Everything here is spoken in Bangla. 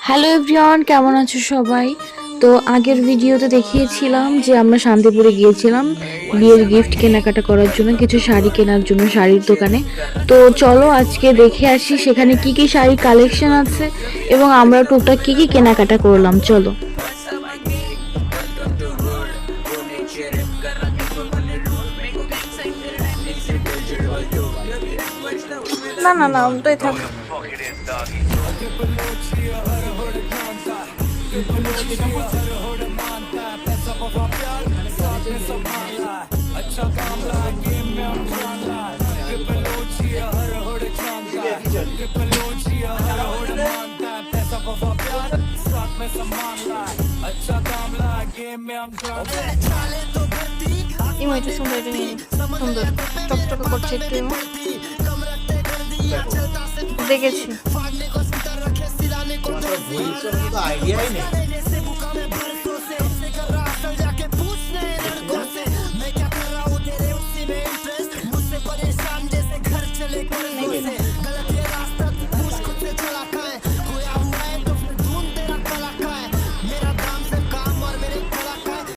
হ্যালো এভরিওয়ান, কেমন আছো সবাই? তো আগের ভিডিওতে দেখিয়েছিলাম যে আমরা শান্তিপুরে গিয়েছিলাম বিয়ের গিফট কেনাকাটা করার জন্য, কিছু শাড়ি কেনার জন্য শাড়ির দোকানে। তো চলো আজকে দেখে আসি সেখানে কি কি শাড়ি কালেকশন আছে এবং আমরা টুকটাক কি কি কেনাকাটা করলাম। চলো। না না না, ওটাই থাক। ইমো এটা সুন্দর, এটা নিয়ে সুন্দর চকচকে করছে একটু। ইমো দেখেছি। আইডিয়াই নেই।